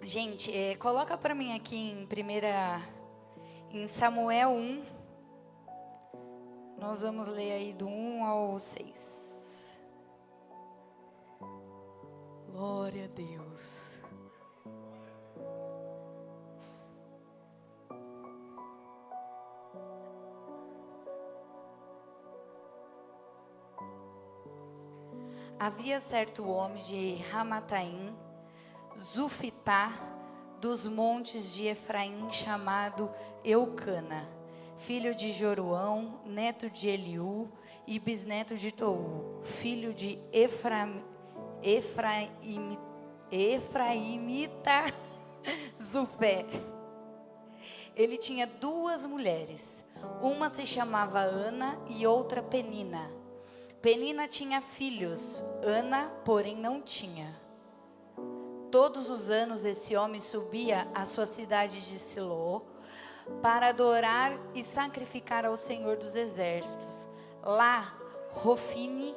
Gente, coloca para mim aqui em Samuel 1. Nós vamos ler aí do 1 ao 6. Glória a Deus. Havia certo homem de Ramataim, Zufitá, dos montes de Efraim, chamado Eucana, filho de Joruão, neto de Eliú e bisneto de Tou, filho de Efraimita Zufé. Ele tinha duas mulheres, uma se chamava Ana e outra Penina. Penina tinha filhos, Ana, porém, não tinha. Todos os anos esse homem subia à sua cidade de Siló para adorar e sacrificar ao Senhor dos Exércitos. Lá, Rofine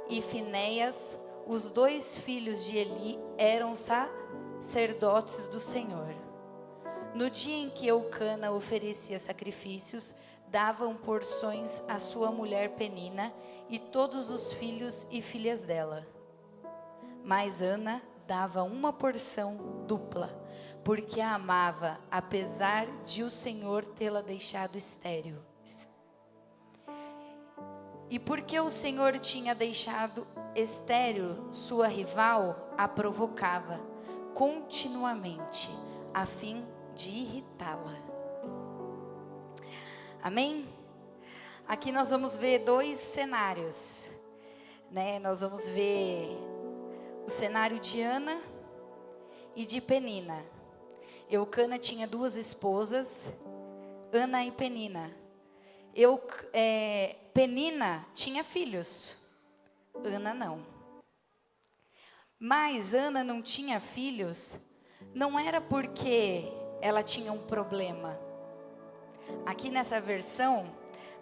e Finéias, os dois filhos de Eli, eram sacerdotes do Senhor. No dia em que Eucana oferecia sacrifícios, davam porções à sua mulher Penina e todos os filhos e filhas dela. Mas Ana dava uma porção dupla, porque a amava, apesar de o Senhor tê-la deixado estéril. E porque o Senhor tinha deixado estéril sua rival, a provocava continuamente, a fim de irritá-la. Amém? Aqui nós vamos ver dois cenários, né? Nós vamos ver o cenário de Ana e de Penina. Eucana tinha duas esposas, Ana e Penina. Penina tinha filhos, Ana não. Mas Ana não tinha filhos, não era porque ela tinha um problema. Aqui nessa versão,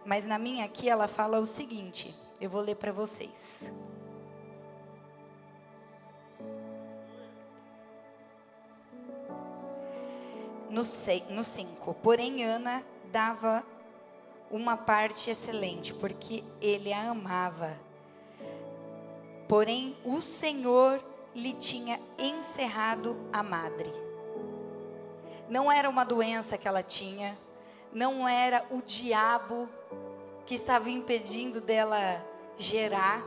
mas na minha aqui ela fala o seguinte, eu vou ler para vocês. No 5, porém Ana dava uma parte excelente, porque ele a amava. Porém o Senhor lhe tinha encerrado a madre. Não era uma doença que ela tinha, não era o diabo que estava impedindo dela gerar,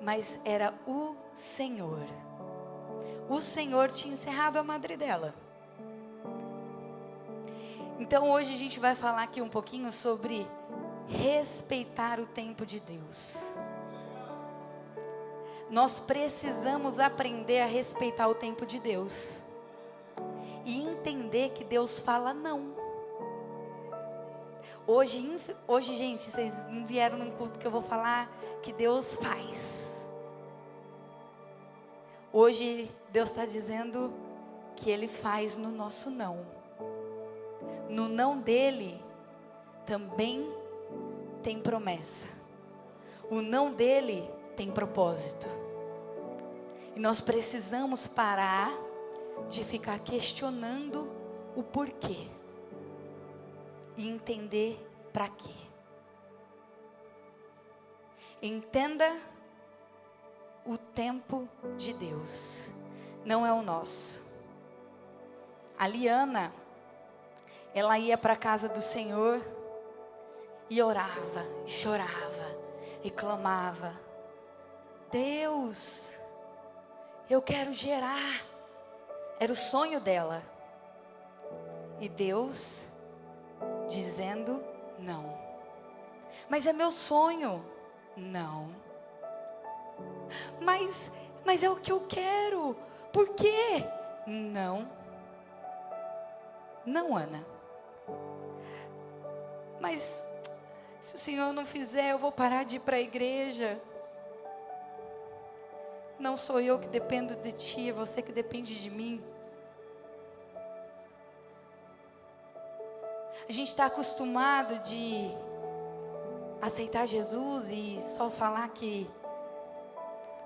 mas era o Senhor. O Senhor tinha encerrado a madre dela. Então hoje a gente vai falar aqui um pouquinho sobre respeitar o tempo de Deus. Nós precisamos aprender a respeitar o tempo de Deus e entender que Deus fala não. Hoje, gente, vocês vieram num culto que eu vou falar que Deus faz. Hoje, Deus está dizendo que Ele faz no nosso não. No não dEle, também tem promessa. O não dEle tem propósito. E nós precisamos parar de ficar questionando o porquê. E entender para quê. Entenda o tempo de Deus, não é o nosso. A Liana, ela ia para a casa do Senhor e orava, e chorava, e clamava: Deus, eu quero gerar. Era o sonho dela. E Deus dizendo não. Mas é meu sonho. Não. Mas é o que eu quero. Por quê? Não. Não, Ana. Mas se o Senhor não fizer, eu vou parar de ir para a igreja. Não sou eu que dependo de ti, é você que depende de mim. A gente está acostumado de aceitar Jesus e só falar que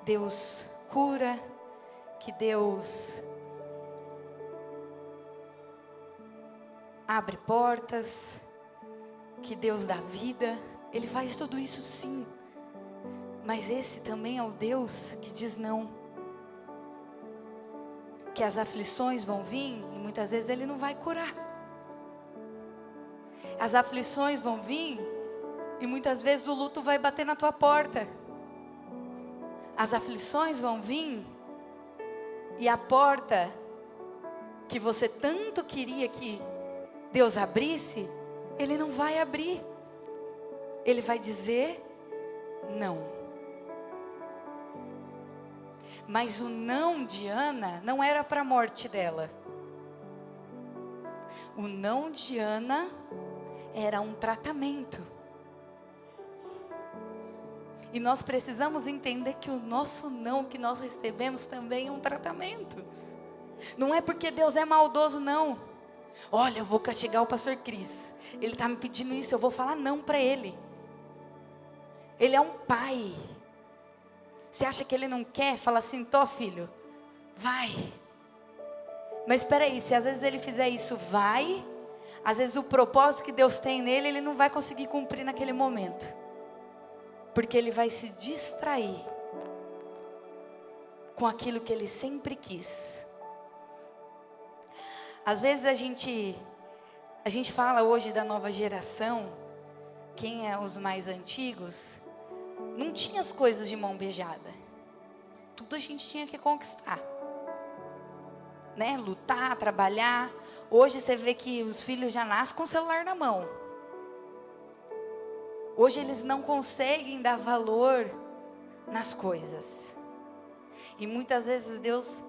Deus cura, que Deus abre portas, que Deus dá vida. Ele faz tudo isso sim. Mas esse também é o Deus que diz não. Que as aflições vão vir e muitas vezes Ele não vai curar. As aflições vão vir e muitas vezes o luto vai bater na tua porta. As aflições vão vir e a porta que você tanto queria que Deus abrisse, Ele não vai abrir. Ele vai dizer não. Mas o não de Ana não era para a morte dela. O não de Ana era um tratamento. E nós precisamos entender que o nosso não que nós recebemos também é um tratamento. Não é porque Deus é maldoso, não. Olha, eu vou castigar o pastor Cris. Ele está me pedindo isso, eu vou falar não para ele. Ele é um pai. Você acha que ele não quer? Fala assim, tô filho, vai. Mas espera aí, se às vezes ele fizer isso, vai. Às vezes o propósito que Deus tem nele, ele não vai conseguir cumprir naquele momento. Porque ele vai se distrair com aquilo que ele sempre quis. Às vezes a gente fala hoje da nova geração, quem é os mais antigos, não tinha as coisas de mão beijada. Tudo a gente tinha que conquistar. Né? Lutar, trabalhar. Hoje você vê que os filhos já nascem com o celular na mão. Hoje eles não conseguem dar valor nas coisas. E muitas vezes Deus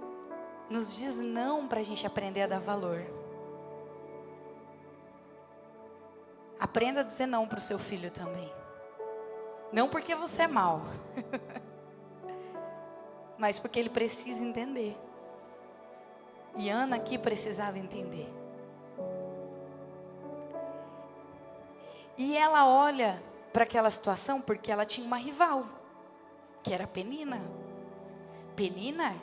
nos diz não para a gente aprender a dar valor. Aprenda a dizer não para o seu filho também. Não porque você é mau, mas porque ele precisa entender. E Ana aqui precisava entender. E ela olha para aquela situação porque ela tinha uma rival, que era Penina. Penina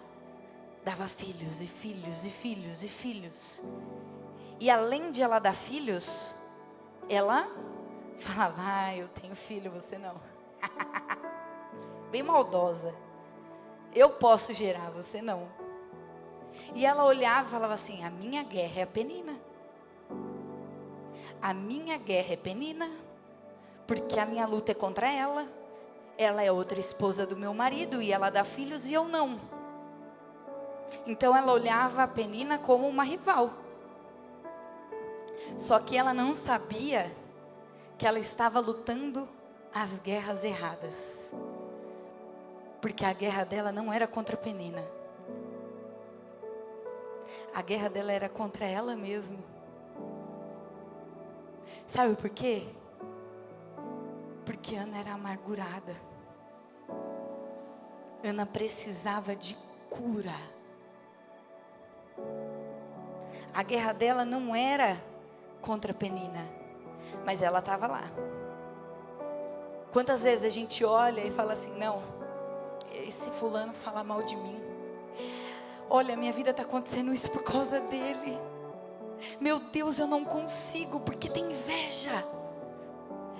dava filhos e filhos e filhos e filhos. E além de ela dar filhos, ela falava, eu tenho filho, você não. Bem maldosa. Eu posso gerar, você não. E ela olhava e falava assim, a minha guerra é a Penina. A minha guerra é Penina, porque a minha luta é contra ela. Ela é outra esposa do meu marido e ela dá filhos e eu não. Então ela olhava a Penina como uma rival. Só que ela não sabia que ela estava lutando as guerras erradas. Porque a guerra dela não era contra a Penina. A guerra dela era contra ela mesma. Sabe por quê? Porque Ana era amargurada. Ana precisava de cura. A guerra dela não era contra a Penina, mas ela estava lá. Quantas vezes a gente olha e fala assim, não, esse fulano fala mal de mim. Olha, minha vida está acontecendo isso por causa dele. Meu Deus, eu não consigo, porque tem inveja.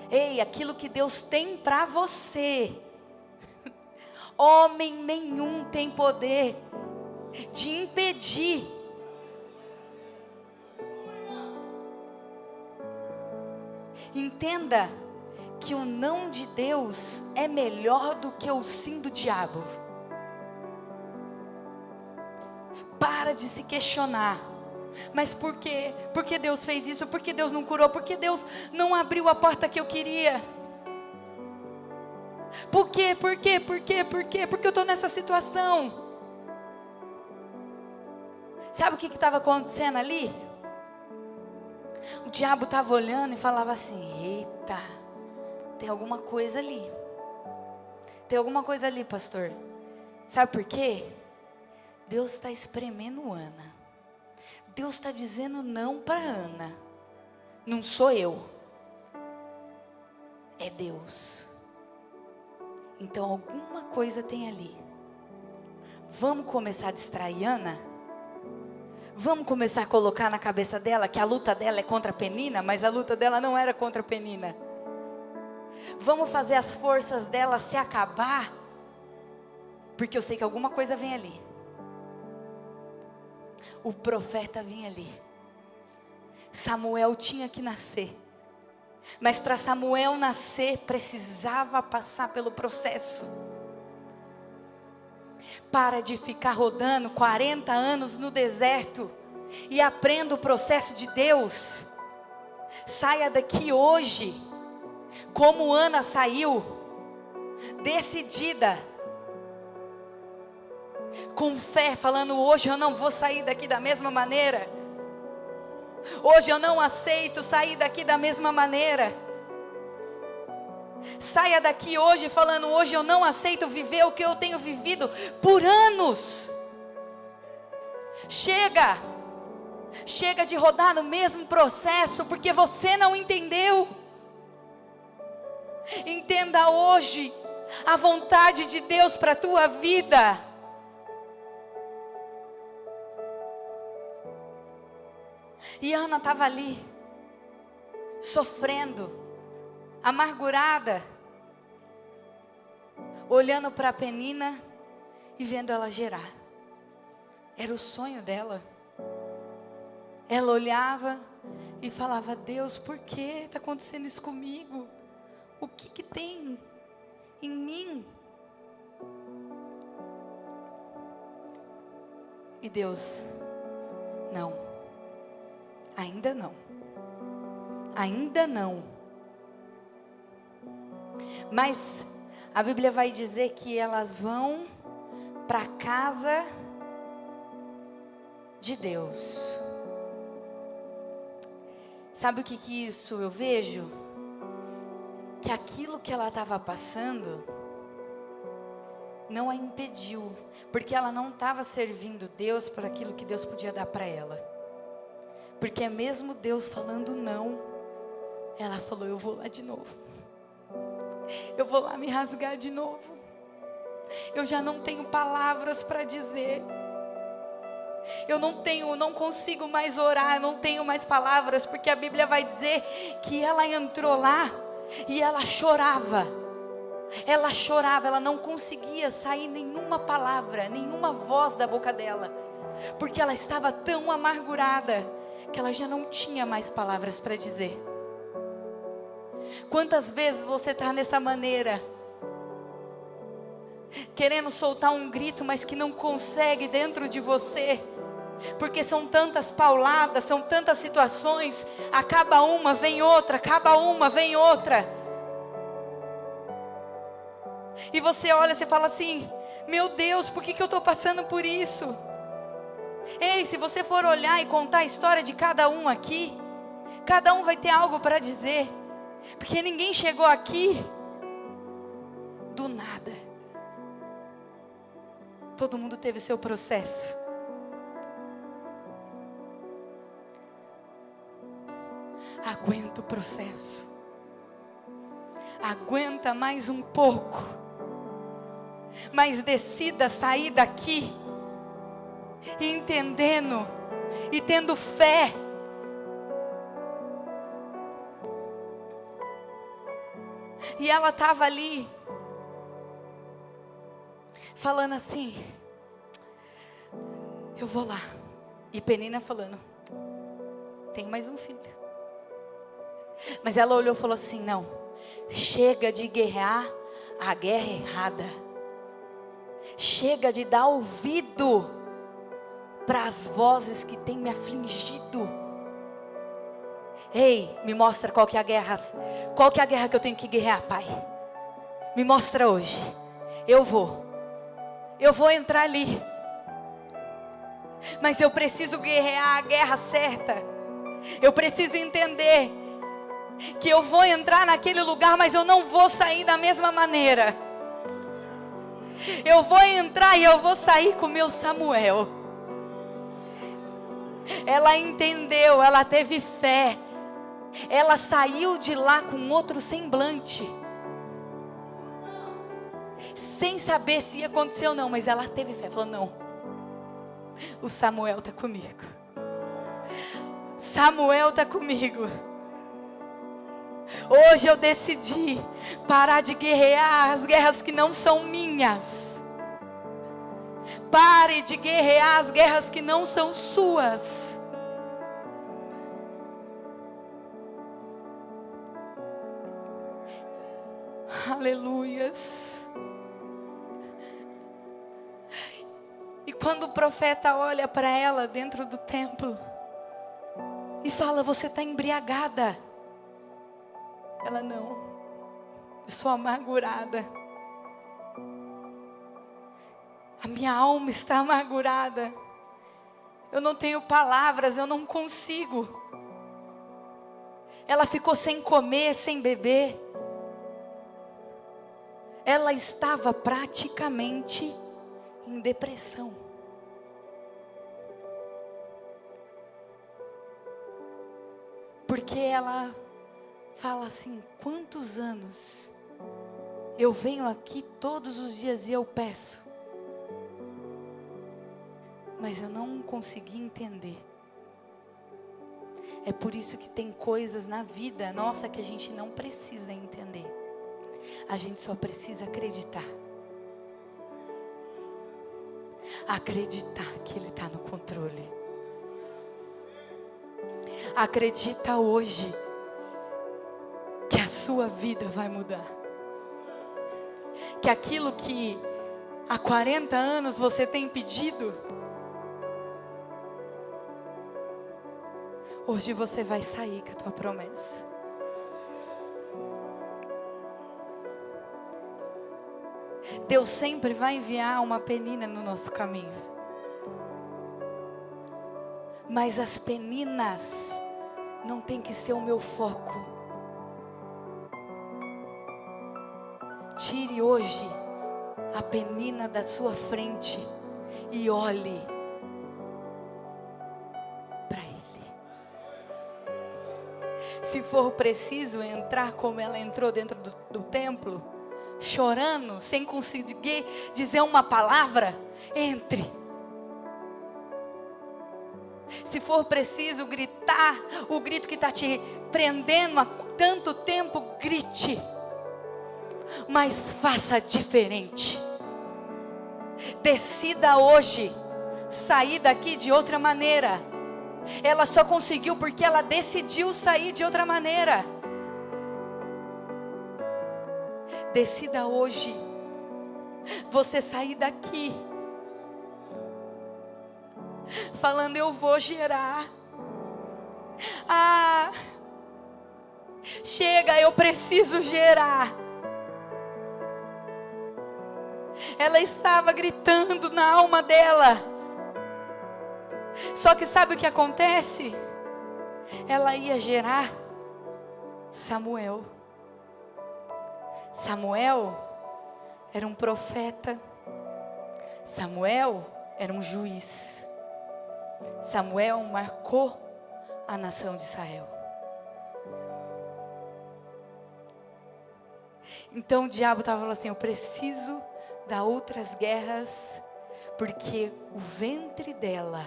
Ei, aquilo que Deus tem para você, homem nenhum tem poder de impedir. Entenda que o não de Deus é melhor do que o sim do diabo. Para de se questionar. Mas por quê? Por que Deus fez isso? Por que Deus não curou? Por que Deus não abriu a porta que eu queria? Por quê? Por quê? Por quê? Por quê? Porque eu estou nessa situação. Sabe o que estava acontecendo ali? O diabo estava olhando e falava assim, eita, tem alguma coisa ali. Tem alguma coisa ali, pastor. Sabe por quê? Deus está espremendo Ana. Deus está dizendo não para Ana. Não sou eu. É Deus. Então alguma coisa tem ali. Vamos começar a distrair Ana? Vamos começar a colocar na cabeça dela que a luta dela é contra a Penina, mas a luta dela não era contra a Penina. Vamos fazer as forças dela se acabar, porque eu sei que alguma coisa vem ali. O profeta vinha ali. Samuel tinha que nascer. Mas para Samuel nascer, precisava passar pelo processo. Para de ficar rodando 40 anos no deserto e aprenda o processo de Deus. Saia daqui hoje, como Ana saiu, decidida, com fé, falando: hoje eu não vou sair daqui da mesma maneira. Hoje eu não aceito sair daqui da mesma maneira. Saia daqui hoje falando: hoje eu não aceito viver o que eu tenho vivido por anos. Chega de rodar no mesmo processo, porque você não entendeu. Entenda hoje a vontade de Deus para a tua vida. E Ana estava ali, sofrendo, amargurada, olhando para a Penina e vendo ela gerar. Era o sonho dela. Ela olhava e falava: Deus, por que está acontecendo isso comigo? O que tem em mim? E Deus: não. Ainda não. Ainda não. Mas a Bíblia vai dizer que elas vão para a casa de Deus. Sabe o que isso eu vejo? Que aquilo que ela estava passando não a impediu, porque ela não estava servindo Deus por aquilo que Deus podia dar para ela. Porque mesmo Deus falando não, ela falou: eu vou lá de novo. Eu vou lá me rasgar de novo. Eu já não tenho palavras para dizer. Eu não consigo mais orar, eu não tenho mais palavras, porque a Bíblia vai dizer que ela entrou lá e ela chorava. Ela chorava, ela não conseguia sair nenhuma palavra, nenhuma voz da boca dela, porque ela estava tão amargurada que ela já não tinha mais palavras para dizer. Quantas vezes você está nessa maneira, querendo soltar um grito, mas que não consegue dentro de você, porque são tantas pauladas, são tantas situações, acaba uma, vem outra, acaba uma, vem outra, e você olha, você fala assim: meu Deus, por que eu estou passando por isso? Ei, se você for olhar e contar a história de cada um aqui, cada um vai ter algo para dizer, porque ninguém chegou aqui do nada. Todo mundo teve seu processo. Aguenta o processo. Aguenta mais um pouco. Mas decida sair daqui entendendo e tendo fé. E ela estava ali falando assim: eu vou lá. E Penina falando: tenho mais um filho. Mas ela olhou e falou assim: não, chega de guerrear a guerra errada. Chega de dar ouvido para as vozes que têm me afligido. Ei, me mostra qual que é a guerra. Qual que é a guerra que eu tenho que guerrear, Pai? Me mostra hoje. Eu vou entrar ali. Mas eu preciso guerrear a guerra certa. Eu preciso entender que eu vou entrar naquele lugar, mas eu não vou sair da mesma maneira. Eu vou entrar e eu vou sair com o meu Samuel. Ela entendeu, ela teve fé. Ela saiu de lá com outro semblante, sem saber se ia acontecer ou não, mas ela teve fé. Falou: não, o Samuel está comigo. Samuel está comigo. Hoje eu decidi parar de guerrear as guerras que não são minhas. Pare de guerrear as guerras que não são suas. Aleluias. E quando o profeta olha para ela dentro do templo e fala: você está embriagada. Ela: não, eu sou amargurada. A minha alma está amargurada. Eu não tenho palavras, eu não consigo. Ela ficou sem comer, sem beber. Ela estava praticamente em depressão. Porque ela fala assim: quantos anos eu venho aqui todos os dias e eu peço, mas eu não consegui entender. É por isso que tem coisas na vida nossa que a gente não precisa entender. A gente só precisa acreditar. Acreditar que Ele está no controle. Acredita hoje que a sua vida vai mudar. Que aquilo que há 40 anos você tem pedido, hoje você vai sair com a tua promessa. Deus sempre vai enviar uma penina no nosso caminho. Mas as peninas não tem que ser o meu foco. Tire hoje a penina da sua frente e olhe para Ele. Se for preciso entrar como ela entrou dentro do templo, chorando, sem conseguir dizer uma palavra, entre. Se for preciso gritar o grito que está te prendendo há tanto tempo, grite. Mas faça diferente. Decida hoje sair daqui de outra maneira. Ela só conseguiu porque ela decidiu sair de outra maneira. Decida hoje você sair daqui falando: eu vou gerar. Ah, chega, eu preciso gerar. Ela estava gritando na alma dela. Só que sabe o que acontece? Ela ia gerar Samuel. Samuel era um profeta. Samuel era um juiz. Samuel marcou a nação de Israel. Então o diabo estava falando assim: eu preciso dar outras guerras, porque o ventre dela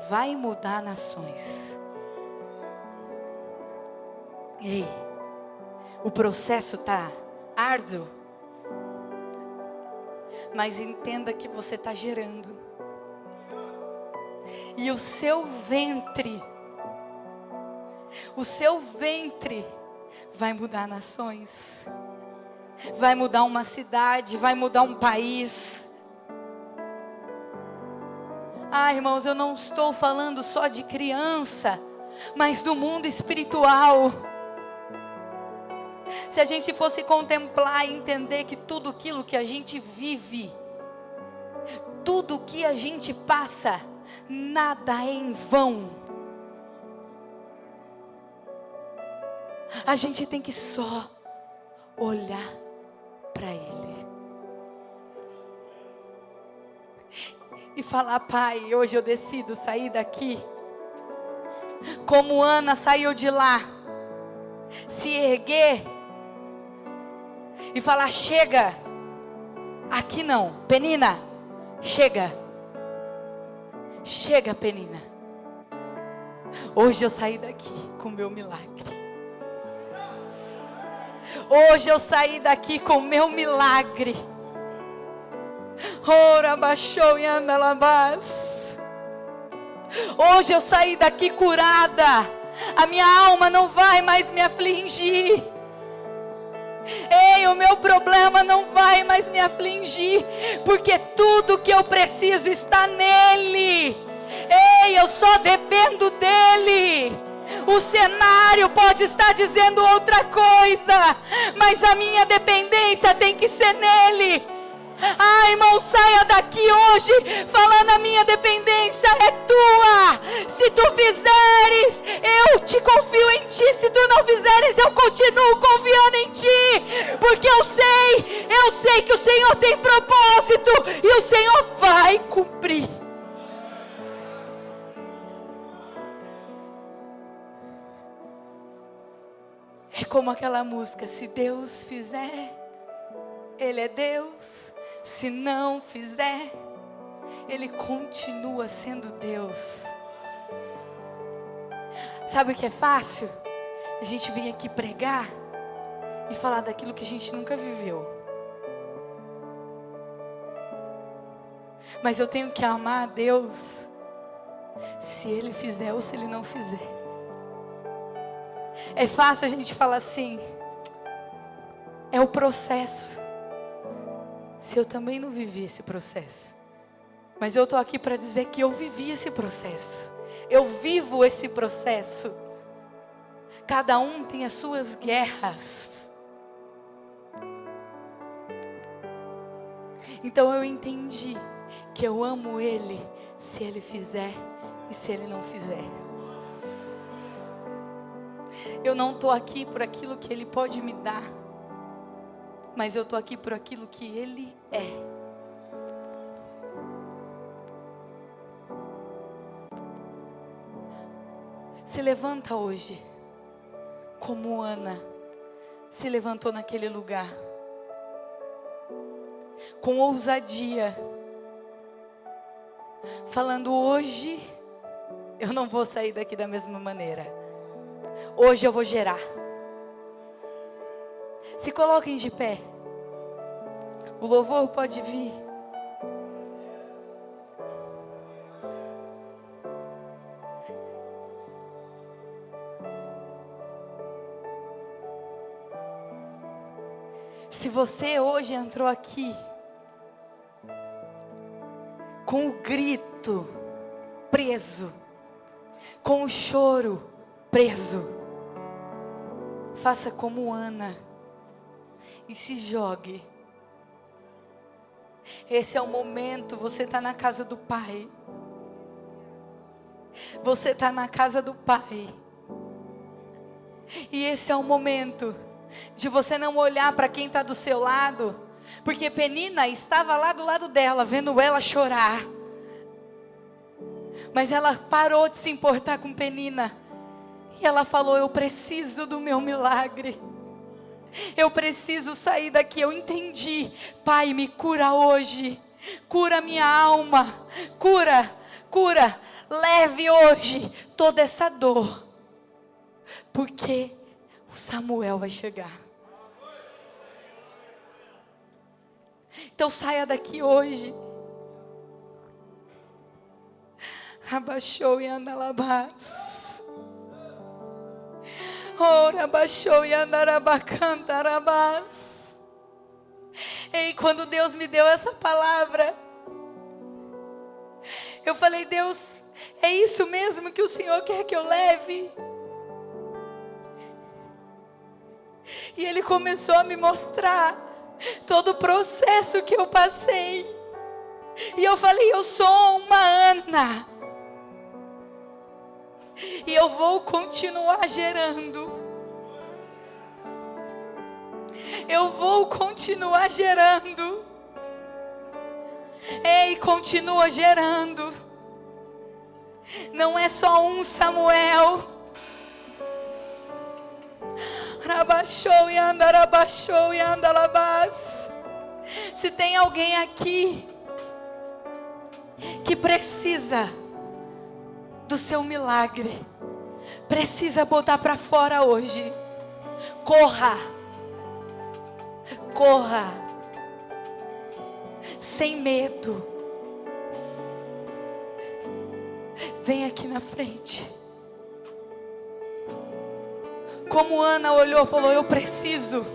vai mudar nações. Ei, o processo está árduo, mas entenda que você está gerando. E o seu ventre vai mudar nações, vai mudar uma cidade, vai mudar um país. Ah, irmãos, eu não estou falando só de criança, mas do mundo espiritual. Se a gente fosse contemplar e entender que tudo aquilo que a gente vive, tudo que a gente passa, nada é em vão. A gente tem que só olhar para Ele e falar: Pai, hoje eu decido sair daqui como Ana saiu de lá, se erguer e falar: chega, aqui não, Penina, chega, chega, Penina, Hoje eu saí daqui com o meu milagre. Hoje eu saí daqui com o meu milagre. Ora, baixou e anda labás. Hoje eu saí daqui curada. A minha alma não vai mais me afligir. Ei, o meu problema não vai mais me afligir, porque tudo que eu preciso está nele. Ei, eu só dependo dele. O cenário pode estar dizendo outra coisa, mas a minha dependência tem que ser nele. Ah, irmão, saia daqui hoje falando: a minha dependência é tua. Se tu fizeres, eu te confio em ti. Se tu não fizeres, eu continuo confiando em ti, porque eu sei que o Senhor tem propósito e o Senhor vai cumprir. É como aquela música: se Deus fizer, Ele é Deus. Se não fizer, Ele continua sendo Deus. Sabe o que é fácil? A gente vir aqui pregar e falar daquilo que a gente nunca viveu. Mas eu tenho que amar a Deus, se Ele fizer ou se Ele não fizer. É fácil a gente falar assim: é o processo. Se eu também não vivi esse processo. Mas eu estou aqui para dizer que eu vivi esse processo. Eu vivo esse processo. Cada um tem as suas guerras. Então eu entendi que eu amo Ele, se Ele fizer e se Ele não fizer. Eu não estou aqui por aquilo que Ele pode me dar, mas eu estou aqui por aquilo que Ele é. Se levanta hoje, como Ana se levantou naquele lugar, com ousadia, falando: hoje eu não vou sair daqui da mesma maneira. Hoje eu vou gerar. Se coloquem de pé. O louvor pode vir. Se você hoje entrou aqui com o grito preso, com o choro preso, faça como Ana e se jogue. Esse é o momento. Você está na casa do Pai. Você está na casa do Pai. E esse é o momento de você não olhar para quem está do seu lado, porque Penina estava lá do lado dela, vendo ela chorar. Mas ela parou de se importar com Penina. E ela falou: eu preciso do meu milagre. Eu preciso sair daqui. Eu entendi. Pai, me cura hoje. Cura minha alma. Cura. Leve hoje toda essa dor. Porque o Samuel vai chegar. Então saia daqui hoje. Abaixou e anda labás. Ora, baixou e andarabacantarabás. Ei, quando Deus me deu essa palavra, eu falei: Deus, é isso mesmo que o Senhor quer que eu leve? E Ele começou a me mostrar todo o processo que eu passei. E eu falei: eu sou uma Ana. E eu vou continuar gerando. Eu vou continuar gerando. Ei, continua gerando. Não é só um Samuel. Rabaixou e andarabaixou e andalabás. Se tem alguém aqui que precisa do seu milagre, precisa botar para fora hoje. Corra. Corra. Sem medo. Vem aqui na frente. Como Ana olhou e falou: eu preciso.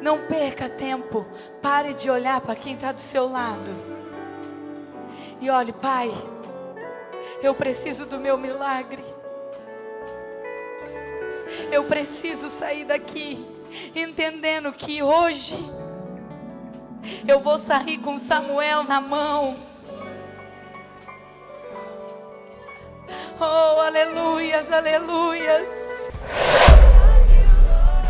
Não perca tempo. Pare de olhar para quem está do seu lado. E olhe: Pai, eu preciso do meu milagre. Eu preciso sair daqui entendendo que hoje eu vou sair com Samuel na mão. Oh, aleluias, aleluias.